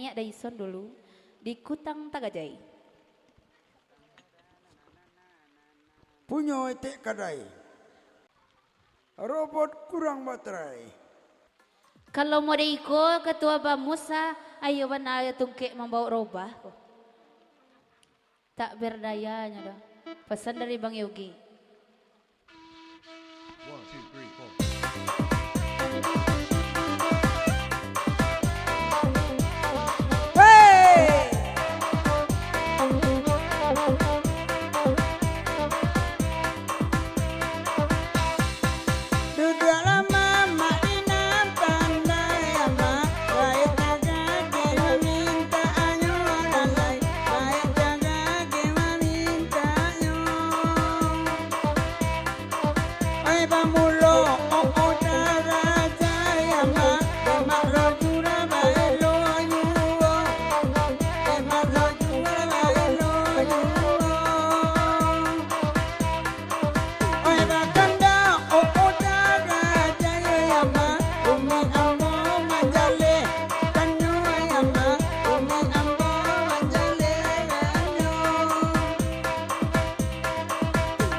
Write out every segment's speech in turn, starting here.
nenek Dyson dulu di Kutang Tagajai. Punyo itik kadai. Robot kurang baterai. Kalau mau diiko ketua Bamusa, ayo bana ayo tungke membawa robah. Tak berdayanya dah. Pesan dari Bang Yogi. One, two, three, four. Hey! Duduk lama mak inam pandai ama. Baik jaga dia minta anyo lalai. Baik jaga dia minta anyo. Ay pamulo o dara jaya ma. Demak rojura baelo yuo. Demak rojura baelo yuo. Ay bakanda o dara jaya ma. Umi ambo manjale kanyo ya ma. Umi ambo manjale kanyo.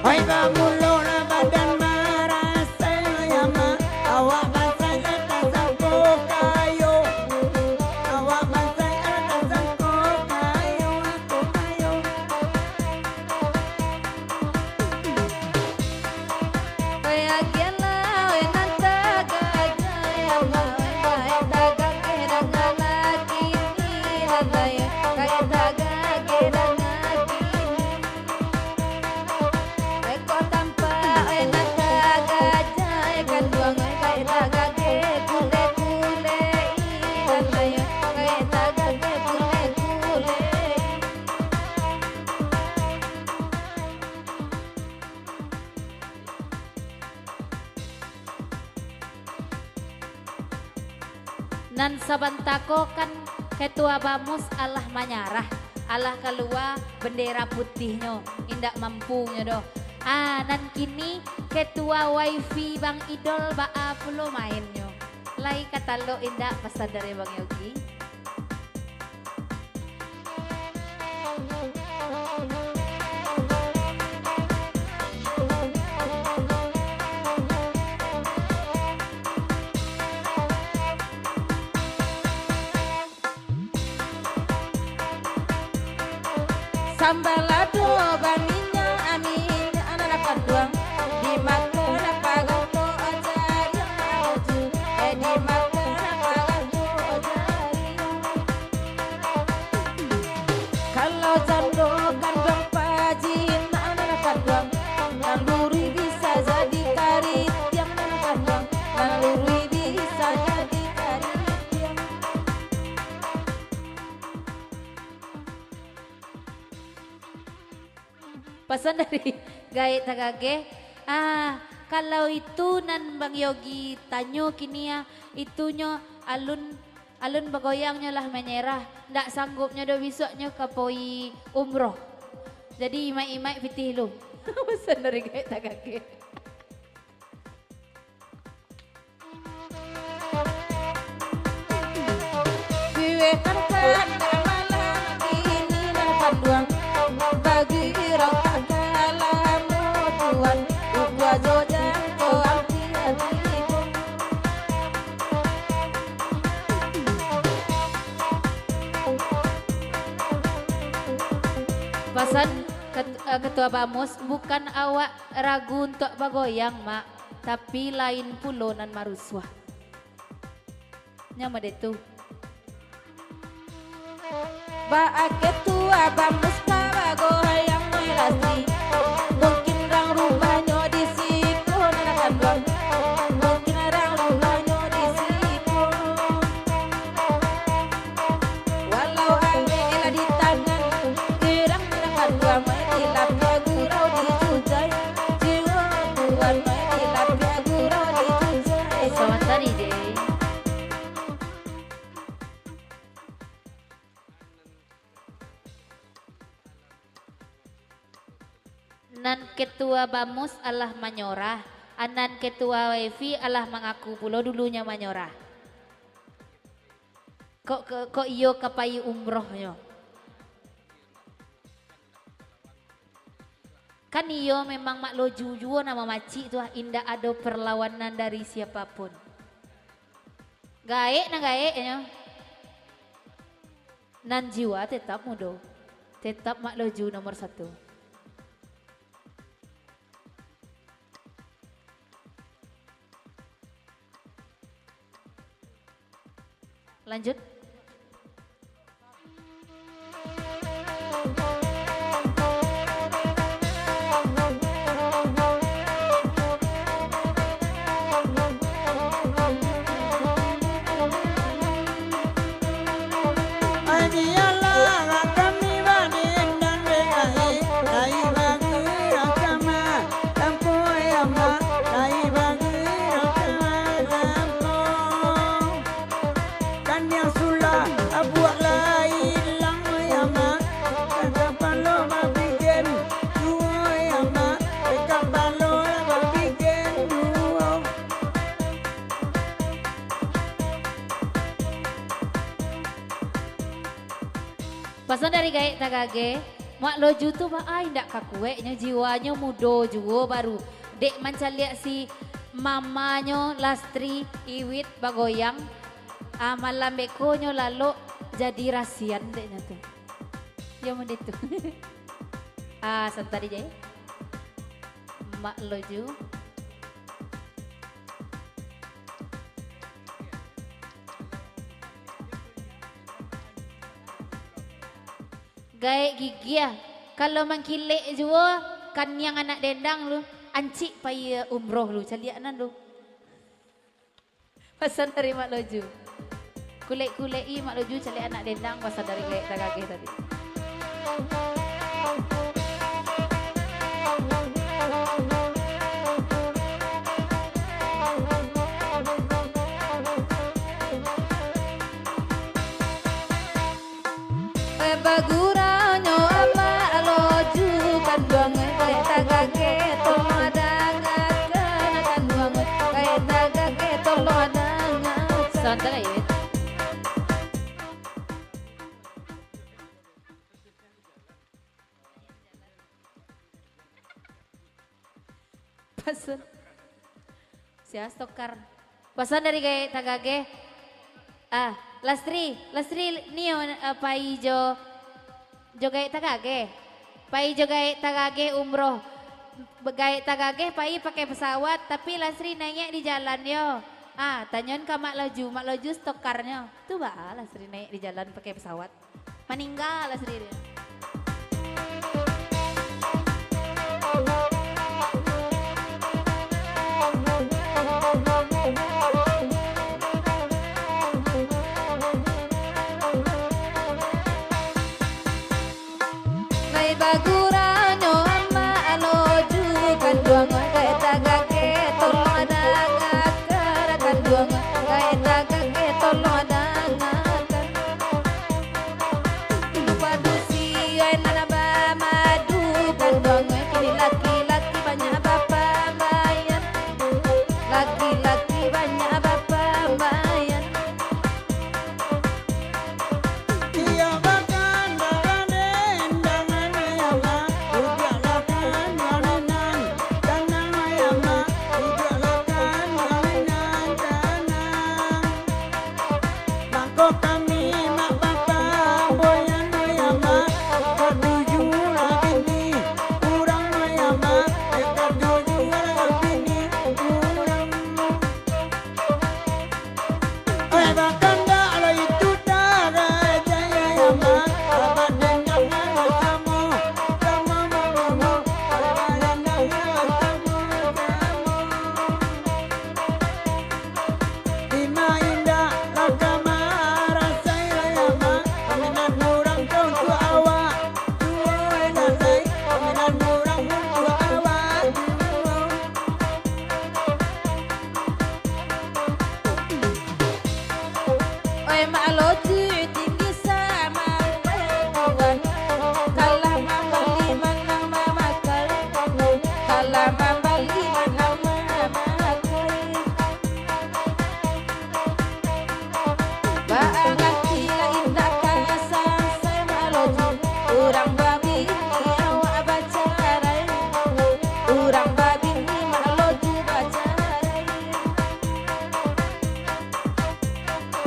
Ay pamulo na badan marasa ya ma. Awak basai atas sangko kayo. Awak basai atas sangko kayo. Aku kayo. Kaya gila wenan Tagajai ama. Kaya dagang kerang lagi ni lalai. Kaya dagang kerang lagi ni. Eko tanpa wenan Tagajai kan buang kaya dagang kule-kule lalai. Kaya dagang kule-kule. Nan sabantako kan ketua Bamus Allah manyarah. Allah keluar bendera putihnya indak mampunya doh. Nan kini ketua wifi Bang Idol baa pulo mainnya. Lai kata lo indak pesan dari Bang Yogi. Sambal lado baninya amin anak panduang di makna pagoto ajari auju di makna pagoto ajari kalau jando kandang pajin anak panduang naluri bisa jadi karit yang anak panduang naluri bisa jadi karit yang pesan dari Gaet Tagage. Kalau itu nan Bang Yogi tanyo kini ya itunya alun alun bagoyangnya lah menyerah. Ndak sanggupnya do besoknya kapoi umroh. Jadi imai-imai pitih lu. Pesan dari Gaet Tagage. Biwe kan malam ini nan panduang bagi orang dalam tuan dua jodan koang tiba-tiba pesan ketua Bamus bukan awak ragu untuk bagoyang mak tapi lain pulo nan maruswah nyama detu Ba ketua Bamus bagoyang melasi mungkin rang rumahnya di situ nanakan bang mungkin rang rumahnya di situ walau angin di tangan gerang nanakan bang di lapnya gurau di jujai jiwa tuan di lapnya gurau di jujai selamat hari deh. Nan ketua Bamus Allah manyorah, anan ketua wifi Allah mengaku pulo dulunya manyorah. kok iyo kapayu umrohnya. Kan iyo memang mak loju juga nama maci itu indah ada perlawanan dari siapapun. Gaek na gaek ya. Nan jiwa tetap mudo. Tetap mak loju nomor 1. Lanjut. Pasan dari gaek tagage, mak loju tuh ba ay ndak kakueknya jiwanya mudo juga baru. Dek mancaliak si mamanya Lastri Iwit bagoyang, malam bekonyo lalu jadi rasian deknya tuh. Ya mau itu. Santari jay. Mak loju. Gaek gigi ya, kalau mangkilek juga kan yang anak dendang lu, ancik pay umroh lu, calianan lu. Pasan dari mak loju, kulek-kulei mak loju cali anak dendang pasan dari gaek tagage tadi. Baguranyo ama loju kan duang gaek tagage tolo adangakeun kan duang gaek tagage tolo adangakeun. Santai ya. Pasan. Sia stokar. Pasan dari gaek tagage. Lastri nio pai jo gaek tagage. Pai jo gaek tagage umroh. Gaek tagage pai pakai pesawat tapi Lastri naik di jalan yo. Tanyain ke mak loju stokarnya. Tuh ba Lastri naik di jalan pakai pesawat. Meninggal Lastri dia. Baguranyo ama loju kan duang gaek tagage tolo adangakeun kan duang gaek tagage tolo adangakeun. Padu si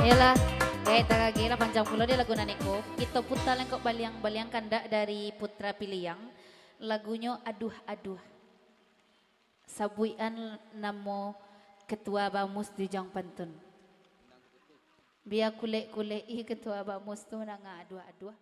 Ayolah, gaya tagagira panjang pulau dia lagu naniko. Kita putar lengkok baliang kandak dari Putra Piliang. Lagunya Aduh Aduh. Sabuian namo Ketua Bamus di Jang Pantun. Biar kulek-kulek ketua bamus tu nang aduh-aduh.